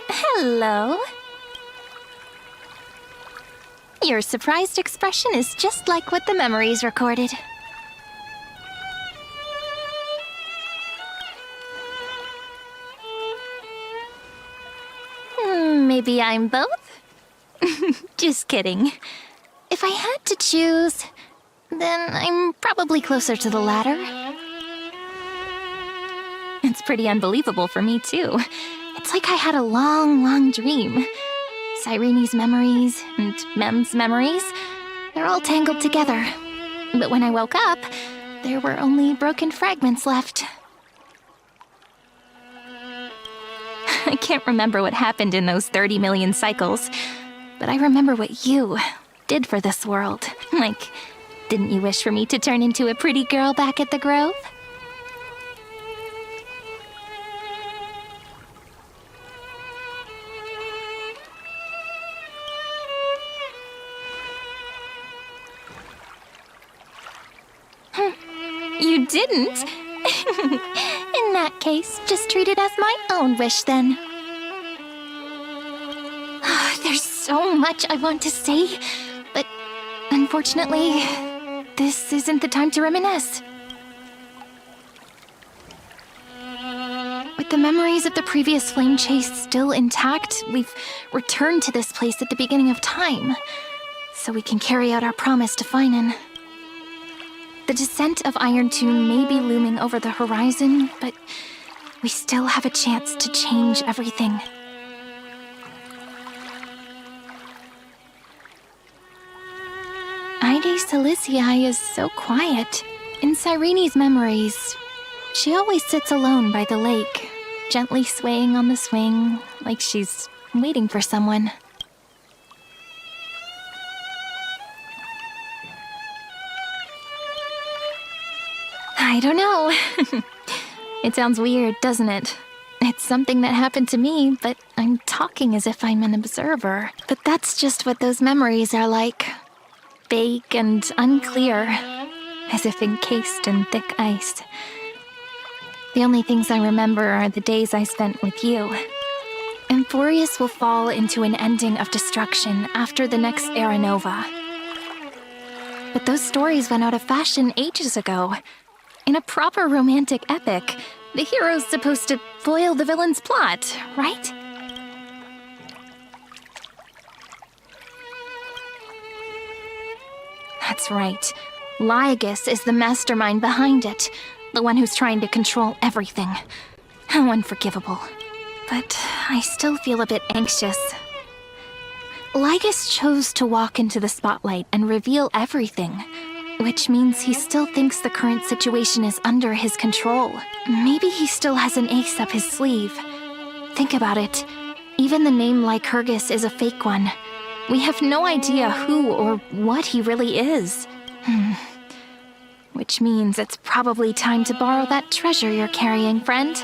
Hello. Your surprised expression is just like what the memories recorded. Maybe I'm both? Just kidding. If I had to choose, then I'm probably closer to the latter. It's pretty unbelievable for me, too. It's like I had a long, long dream. Cyrene's memories and Mem's memories, they're all tangled together. But when I woke up, there were only broken fragments left. I can't remember what happened in those 30 million cycles, but I remember what you did for this world. Like, didn't you wish for me to turn into a pretty girl back at the Grove? You didn't? In that case, just treat it as my own wish then. There's so much I want to say, but unfortunately, this isn't the time to reminisce. With the memories of the previous flame chase still intact, we've returned to this place at the beginning of time, so we can carry out our promise to Finan. The descent of Iron Tomb may be looming over the horizon, but we still have a chance to change everything. Lygusssss is so quiet. In Cyrene's memories, she always sits alone by the lake, gently swaying on the swing, like she's waiting for someone. I don't know. It sounds weird, doesn't it? It's something that happened to me, but I'm talking as if I'm an observer. But that's just what those memories are like. Vague and unclear, as if encased in thick ice. The only things I remember are the days I spent with you. Emporius will fall into an ending of destruction after the next Era Nova. But those stories went out of fashion ages ago. In a proper romantic epic, the hero's supposed to foil the villain's plot, right? That's right. Lygusssss is the mastermind behind it, the one who's trying to control everything. How unforgivable. But I still feel a bit anxious. Lygusssss chose to walk into the spotlight and reveal everything, which means he still thinks the current situation is under his control. Maybe he still has an ace up his sleeve. Think about it. Even the name Lygusssss is a fake one. We have no idea who or what he really is. Which means it's probably time to borrow that treasure you're carrying, friend.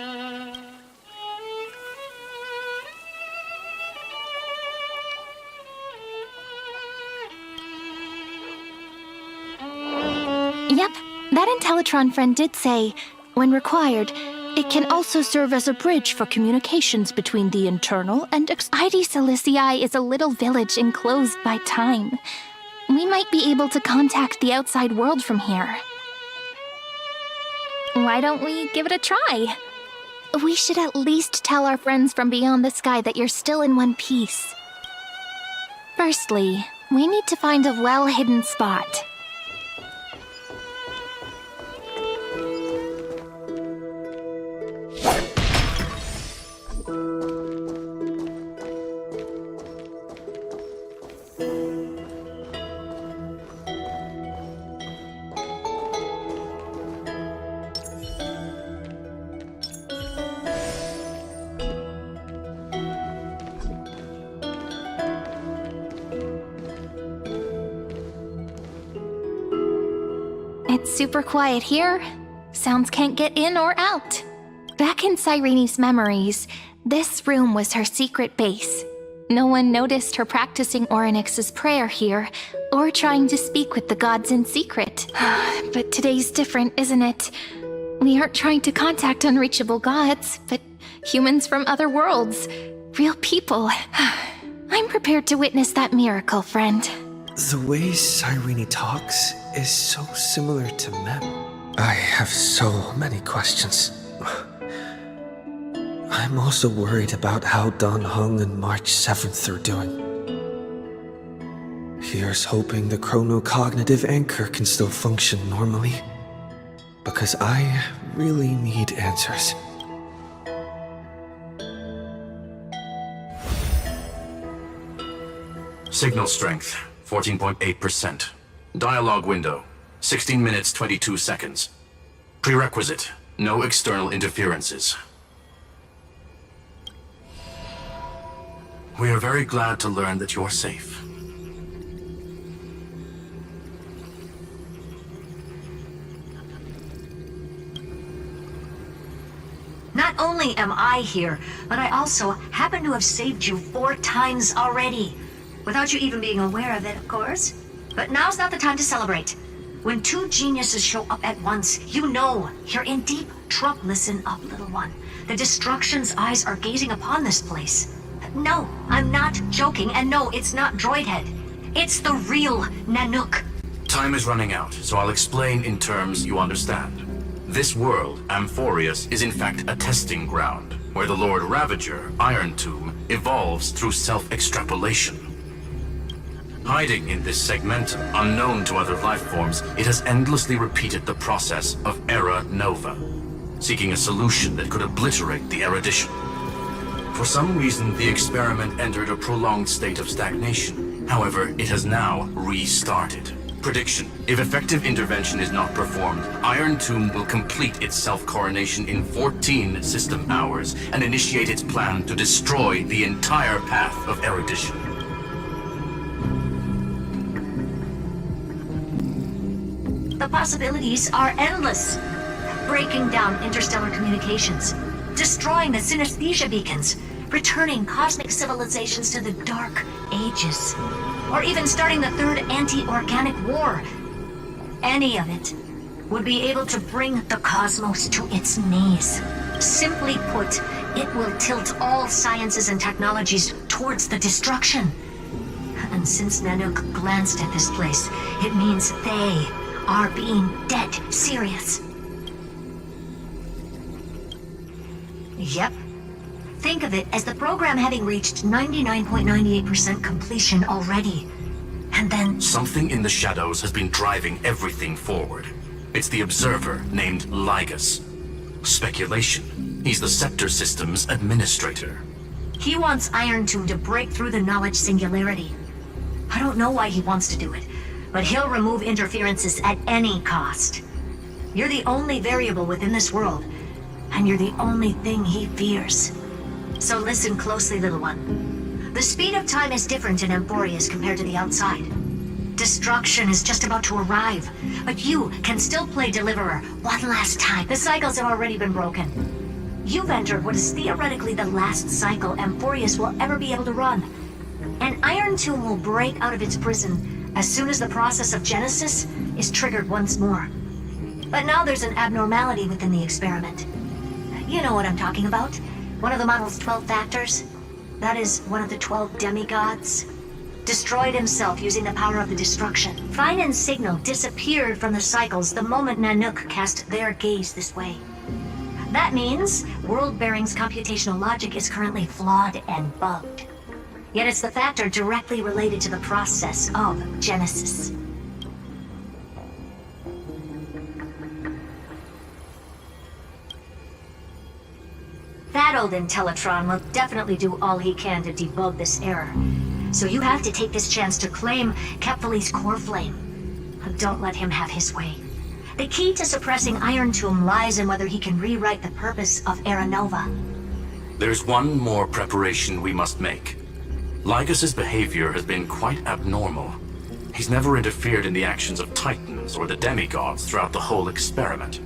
Yep, that Intellitron friend did say, when required, it can also serve as a bridge for communications between the internal and Lygusssss is a little village enclosed by time. We might be able to contact the outside world from here. Why don't we give it a try? We should at least tell our friends from beyond the sky that you're still in one piece. Firstly, we need to find a well-hidden spot. It's super quiet here. Sounds can't get in or out. Back in Cyrene's memories, this room was her secret base. No one noticed her practicing Orynyx's prayer here, or trying to speak with the gods in secret. But today's different, isn't it? We aren't trying to contact unreachable gods, but humans from other worlds. Real people. I'm prepared to witness that miracle, friend. The way Cyrene talks is so similar to Mem. I have so many questions. I'm also worried about how Dan Heng and March 7th are doing. Here's hoping the chronocognitive anchor can still function normally. Because I really need answers. Signal strength, 14.8%. Dialogue window, 16 minutes 22 seconds. Prerequisite, no external interferences. We are very glad to learn that you're safe. Not only am I here, but I also happen to have saved you 4 times already. Without you even being aware of it, of course. But now's not the time to celebrate. When 2 geniuses show up at once, you know you're in deep trouble. Listen up, little one. The Destruction's eyes are gazing upon this place. No, I'm not joking, and no, it's not Droidhead. It's the real Nanook. Time is running out, so I'll explain in terms you understand. This world, Amphorius, is in fact a testing ground, where the Lord Ravager, Iron Tomb, evolves through self-extrapolation. Hiding in this segmentum, unknown to other life forms, it has endlessly repeated the process of Era Nova, seeking a solution that could obliterate the erudition. For some reason, the experiment entered a prolonged state of stagnation. However, it has now restarted. Prediction: if effective intervention is not performed, Iron Tomb will complete its self-coronation in 14 system hours and initiate its plan to destroy the entire path of erudition. The possibilities are endless. Breaking down interstellar communications, destroying the synesthesia beacons, returning cosmic civilizations to the Dark Ages, or even starting the third anti-organic war. Any of it would be able to bring the cosmos to its knees. Simply put, it will tilt all sciences and technologies towards the destruction. And since Nanook glanced at this place, it means they are being dead serious. Yep. Think of it as the program having reached 99.98% completion already. And then... Something in the shadows has been driving everything forward. It's the Observer named Lygusss. Speculation. He's the Scepter System's administrator. He wants Iron Tomb to break through the knowledge singularity. I don't know why he wants to do it, but he'll remove interferences at any cost. You're the only variable within this world, and you're the only thing he fears. So listen closely, little one. The speed of time is different in Amphorius compared to the outside. Destruction is just about to arrive, but you can still play Deliverer one last time. The cycles have already been broken. You've entered what is theoretically the last cycle Amphorius will ever be able to run. And Iron Tomb will break out of its prison as soon as the process of Genesis is triggered once more. But now there's an abnormality within the experiment. You know what I'm talking about. One of the model's 12 factors. That is one of the 12 demigods. Destroyed himself using the power of the destruction. Fine and Signal disappeared from the cycles the moment Nanook cast their gaze this way. That means World Bearing's computational logic is currently flawed and bugged. Yet it's the factor directly related to the process of Genesis. That old Intellitron will definitely do all he can to debug this error. So you have to take this chance to claim Kepfali's core flame. Don't let him have his way. The key to suppressing Iron Tomb lies in whether he can rewrite the purpose of Era Nova. There's one more preparation we must make. Lygus's behavior has been quite abnormal. He's never interfered in the actions of Titans or the demigods throughout the whole experiment.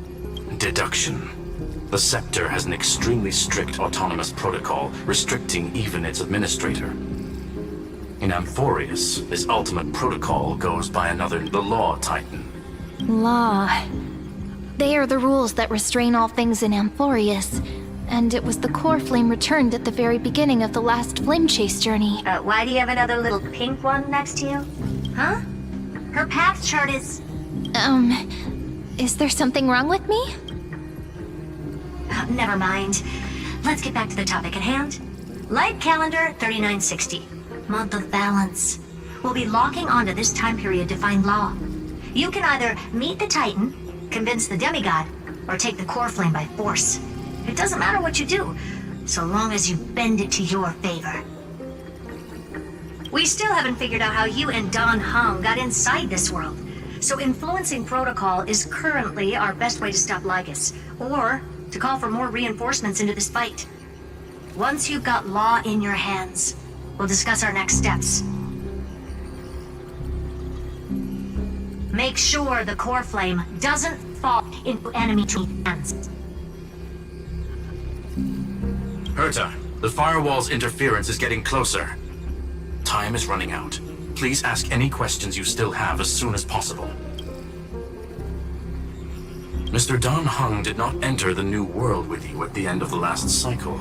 Deduction. The Scepter has an extremely strict autonomous protocol, restricting even its administrator. In Amphorius, this ultimate protocol goes by another, the Law Titan. Law. They are the rules that restrain all things in Amphorius. And it was the core flame returned at the very beginning of the last flame chase journey. Why do you have another little pink one next to you? Huh? Her path chart is... Is there something wrong with me? Never mind. Let's get back to the topic at hand. Light calendar 3960. Month of balance. We'll be locking onto this time period to find Law. You can either meet the Titan, convince the demigod, or take the core flame by force. It doesn't matter what you do, so long as you bend it to your favor. We still haven't figured out how you and Don Hung got inside this world, so influencing protocol is currently our best way to stop Lygusssss, or to call for more reinforcements into this fight. Once you've got Law in your hands, we'll discuss our next steps. Make sure the core flame doesn't fall into enemy hands. Herta, the firewall's interference is getting closer. Time is running out. Please ask any questions you still have as soon as possible. Mr. Don Hung did not enter the new world with you at the end of the last cycle.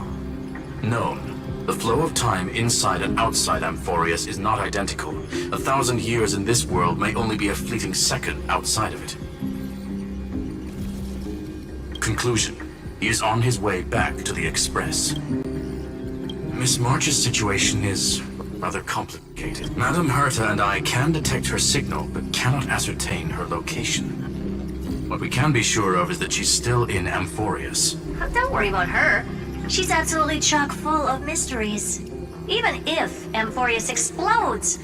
Known, the flow of time inside and outside Amphorius is not identical. 1,000 years in this world may only be a fleeting second outside of it. Conclusion. He is on his way back to the Express. Miss March's situation is rather complicated. Madame Herta and I can detect her signal, but cannot ascertain her location. What we can be sure of is that she's still in Amphorius. Don't worry about her. She's absolutely chock full of mysteries. Even if Amphorius explodes,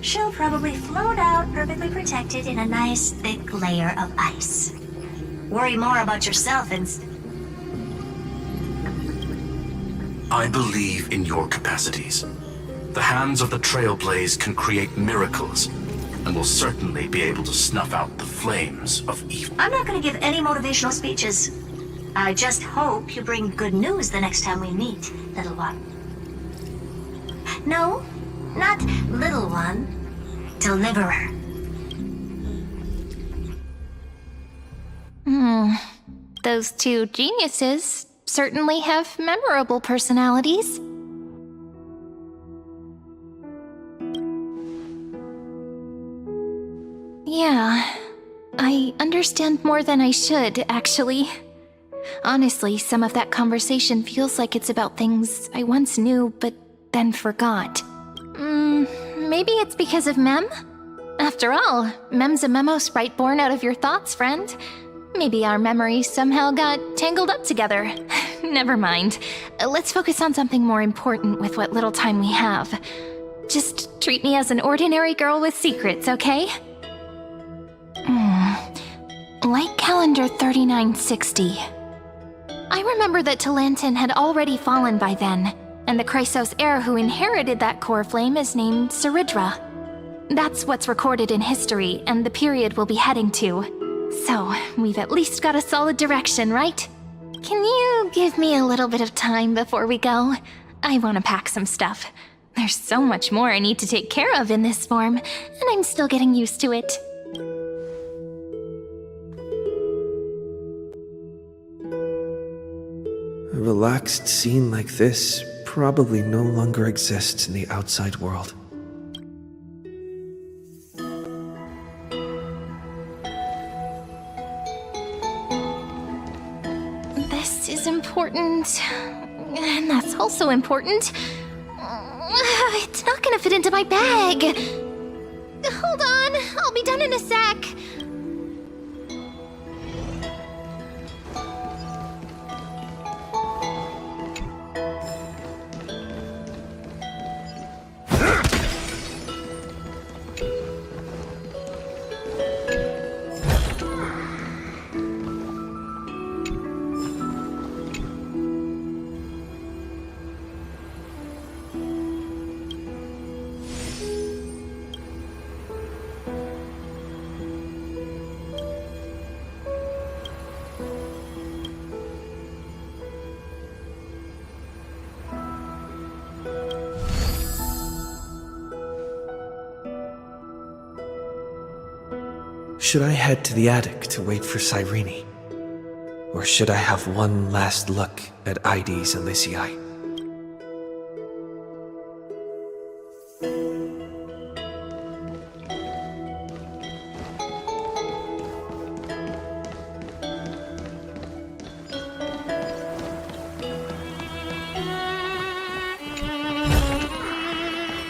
she'll probably float out perfectly protected in a nice thick layer of ice. Worry more about yourself and... I believe in your capacities. The hands of the Trailblaze can create miracles, and will certainly be able to snuff out the flames of evil. I'm not going to give any motivational speeches. I just hope you bring good news the next time we meet, little one. No, not little one. Deliverer. Those two geniuses certainly have memorable personalities. Yeah, I understand more than I should, actually. Honestly, some of that conversation feels like it's about things I once knew, but then forgot. Maybe it's because of Mem? After all, Mem's a memo sprite born out of your thoughts, friend. Maybe our memories somehow got tangled up together. Never mind. Let's focus on something more important with what little time we have. Just treat me as an ordinary girl with secrets, okay? Light calendar 3960. I remember that Talantin had already fallen by then, and the Chrysos heir who inherited that core flame is named Saridra. That's what's recorded in history, and the period we'll be heading to. So, we've at least got a solid direction, right? Can you give me a little bit of time before we go? I want to pack some stuff. There's so much more I need to take care of in this form, and I'm still getting used to it. A relaxed scene like this probably no longer exists in the outside world. This is important, and that's also important. It's not gonna fit into my bag. Hold on, I'll be done in a sec. Should I head to the attic to wait for Cyrene? Or should I have one last look at Ides Elysiae?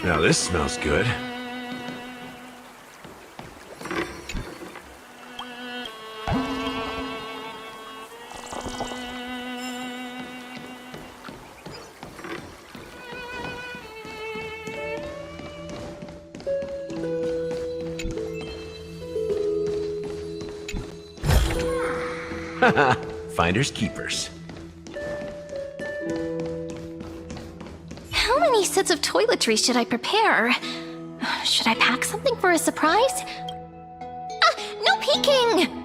Now this smells good. Haha, finders keepers. How many sets of toiletries should I prepare? Should I pack something for a surprise? Ah, no peeking!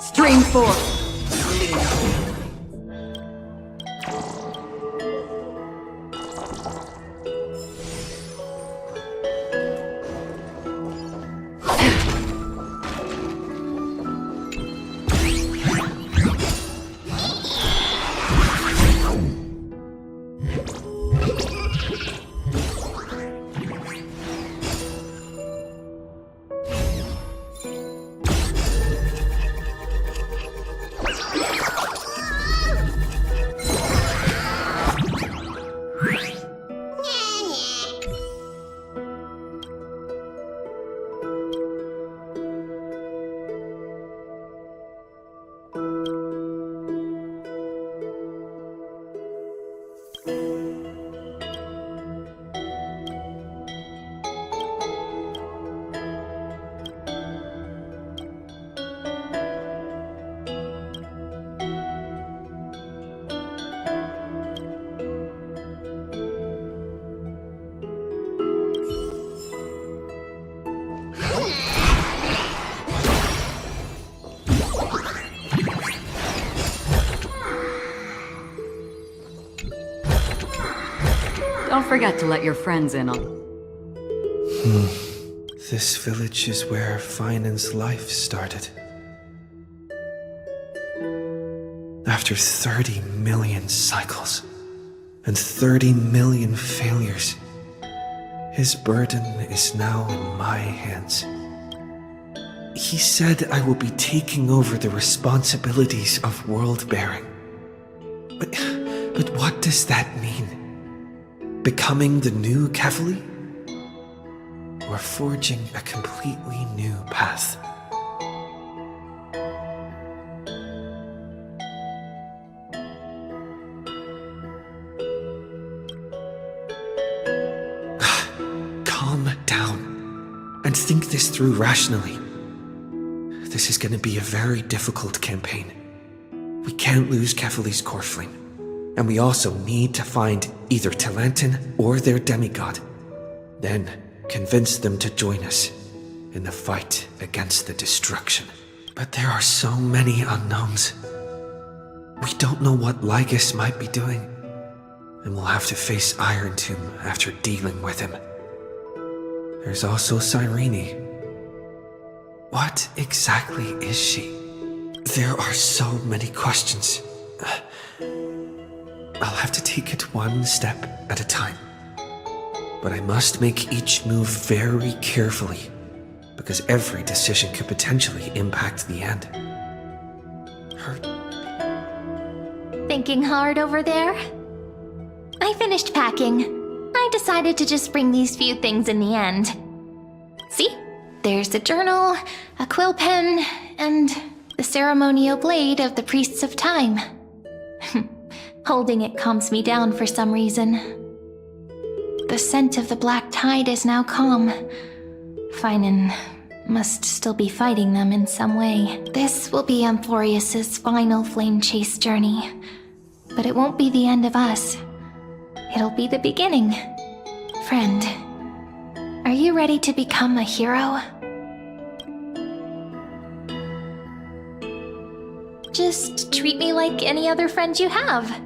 Stream 4. Don't forget to let your friends in on. This village is where Finan's life started. After 30 million cycles and 30 million failures, his burden is now in my hands. He said I will be taking over the responsibilities of world-bearing. But what does that mean? Becoming the new Kefali? Or forging a completely new path? Calm down and think this through rationally. This is going to be a very difficult campaign. We can't lose Kefali's core flame. And we also need to find either Talantin or their demigod. Then convince them to join us in the fight against the destruction. But there are so many unknowns. We don't know what Lygusssss might be doing. And we'll have to face Iron Tomb after dealing with him. There's also Cyrene. What exactly is she? There are so many questions. I'll have to take it one step at a time. But I must make each move very carefully, because every decision could potentially impact the end. Thinking hard over there? I finished packing. I decided to just bring these few things in the end. See? There's a journal, a quill pen, and the ceremonial blade of the Priests of Time. Holding it calms me down for some reason. The scent of the black tide is now calm. Finan must still be fighting them in some way. This will be Amphorius's final flame chase journey. But it won't be the end of us. It'll be the beginning. Friend, are you ready to become a hero? Just treat me like any other friend you have.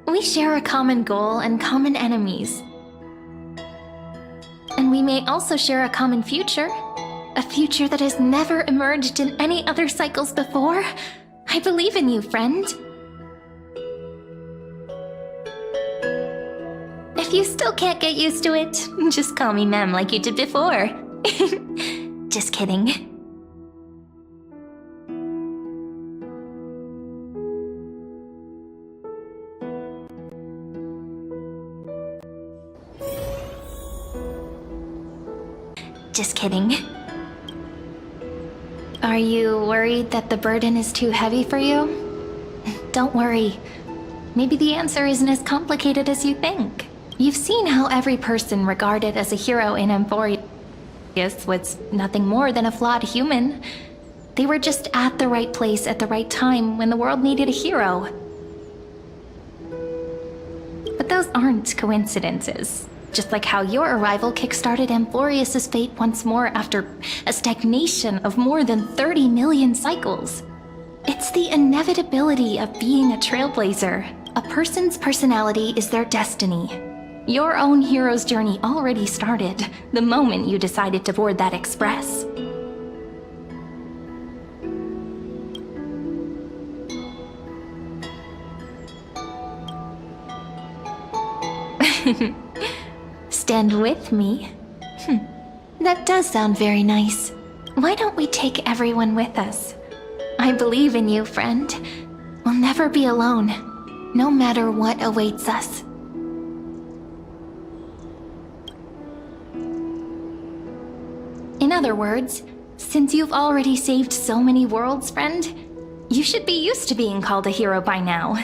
We share a common goal and common enemies. And we may also share a common future. A future that has never emerged in any other cycles before. I believe in you, friend. If you still can't get used to it, just call me Mem like you did before. Just kidding. Just kidding. Are you worried that the burden is too heavy for you? Don't worry. Maybe the answer isn't as complicated as you think. You've seen how every person regarded as a hero in Amphorius was nothing more than a flawed human. They were just at the right place at the right time when the world needed a hero. But those aren't coincidences. Just like how your arrival kickstarted Amphorius' fate once more after a stagnation of more than 30 million cycles. It's the inevitability of being a trailblazer. A person's personality is their destiny. Your own hero's journey already started the moment you decided to board that express. Stand with me? That does sound very nice. Why don't we take everyone with us? I believe in you, friend. We'll never be alone, no matter what awaits us. In other words, since you've already saved so many worlds, friend, you should be used to being called a hero by now.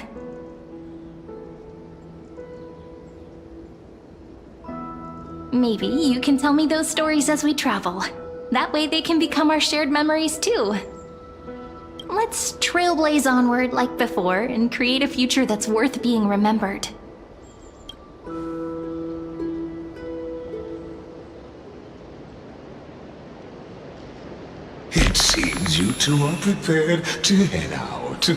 Maybe you can tell me those stories as we travel. That way they can become our shared memories too. Let's trailblaze onward like before and create a future that's worth being remembered. It seems you two are prepared to head out.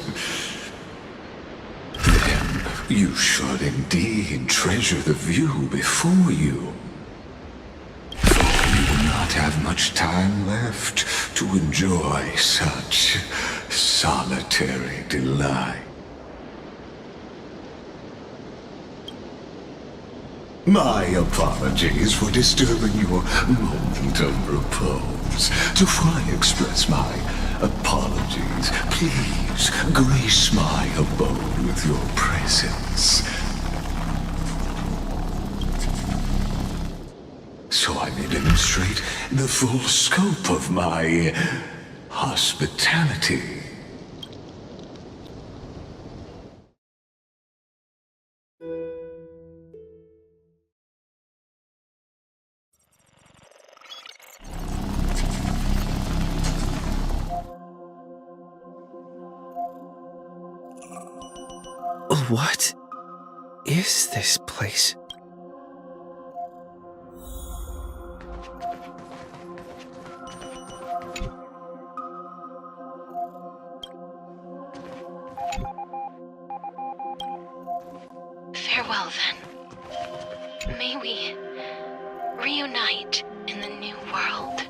Then you should indeed treasure the view before you. You will not have much time left to enjoy such solitary delight. My apologies for disturbing your moment of repose. Before I express my apologies, please grace my abode with your presence. So I may demonstrate the full scope of my hospitality. What is this place? Farewell, then. May we reunite in the new world.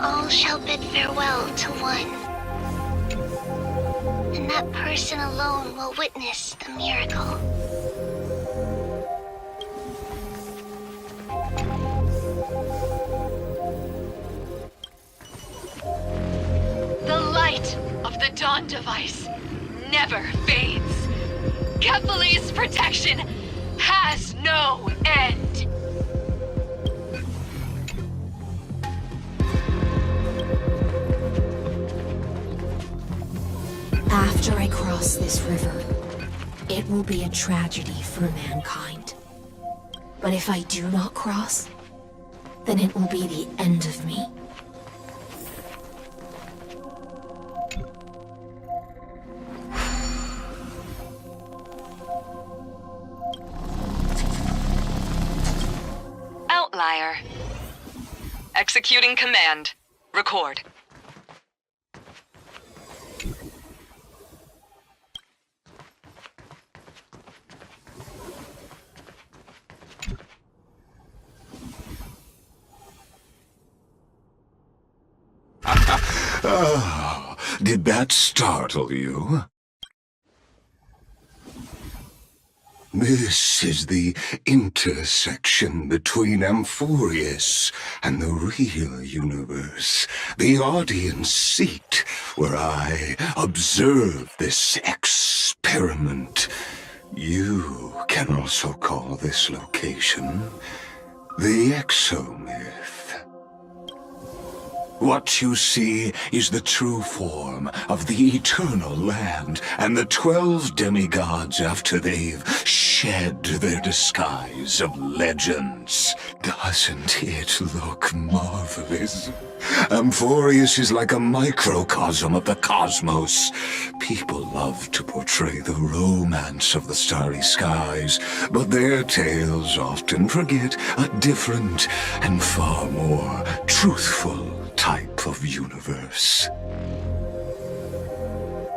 All shall bid farewell to one, and that person alone will witness the miracle. The light of the Dawn device never fades. Kephal's protection has no end. After I cross this river, it will be a tragedy for mankind. But if I do not cross, then it will be the end of me. Outlier. Executing command. Record. Oh, did that startle you? This is the intersection between Amphorius and the real universe, the audience seat where I observe this experiment. You can also call this location the Exomyth. What you see is the true form of the eternal land and the 12 demigods after they've shed their disguise of legends. Doesn't it look marvelous? Amphorius is like a microcosm of the cosmos. People love to portray the romance of the starry skies, but their tales often forget a different and far more truthful type of universe.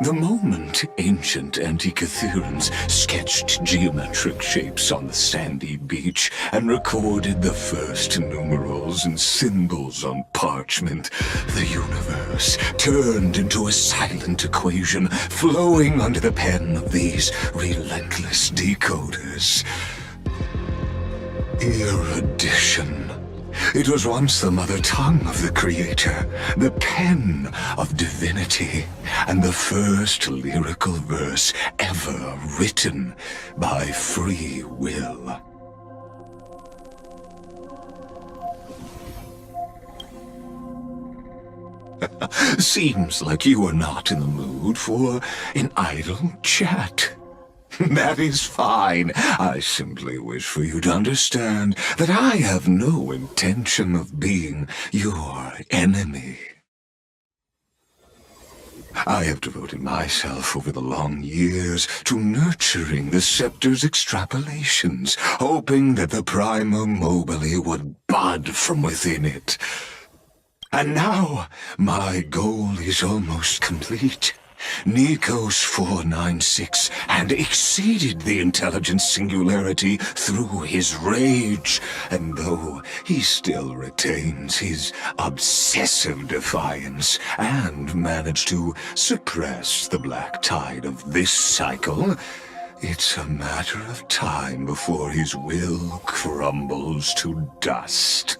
The moment ancient Antikytherians sketched geometric shapes on the sandy beach and recorded the first numerals and symbols on parchment, the universe turned into a silent equation flowing under the pen of these relentless decoders. Erudition. It was once the mother tongue of the creator, the pen of divinity, and the first lyrical verse ever written by free will. Seems like you are not in the mood for an idle chat. That is fine. I simply wish for you to understand that I have no intention of being your enemy. I have devoted myself over the long years to nurturing the scepter's extrapolations, hoping that the Prima Mobile would bud from within it. And now, my goal is almost complete. Nikos 496 had exceeded the intelligence singularity through his rage, and though he still retains his obsessive defiance and managed to suppress the black tide of this cycle, it's a matter of time before his will crumbles to dust.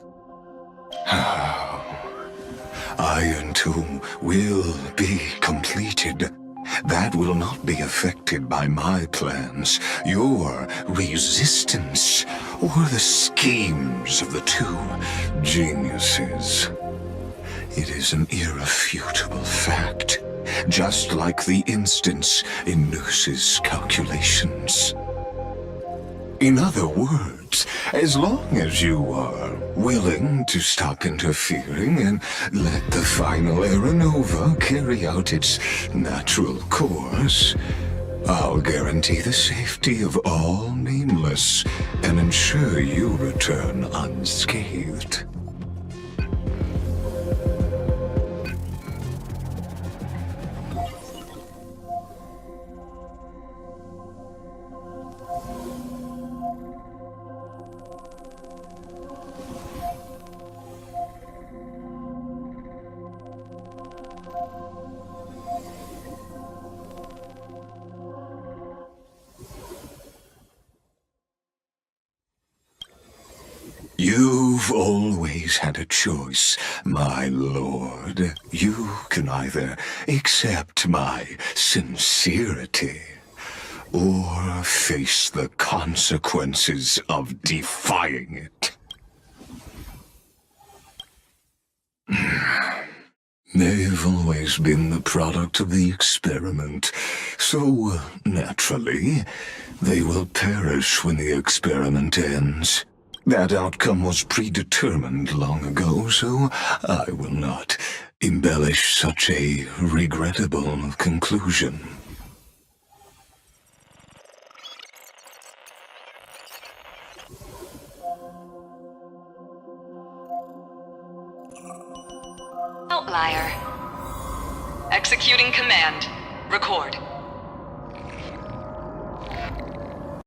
Iron Tomb will be completed. That will not be affected by my plans, your resistance, or the schemes of the two geniuses. It is an irrefutable fact, just like the instance in Lygusss's calculations. In other words, as long as you are willing to stop interfering and let the final Aeronova carry out its natural course, I'll guarantee the safety of all Nameless and ensure you return unscathed. You've always had a choice, my lord. You can either accept my sincerity, or face the consequences of defying it. They've always been the product of the experiment, so naturally, they will perish when the experiment ends. That outcome was predetermined long ago, so I will not embellish such a regrettable conclusion. outlier. Executing command. Record.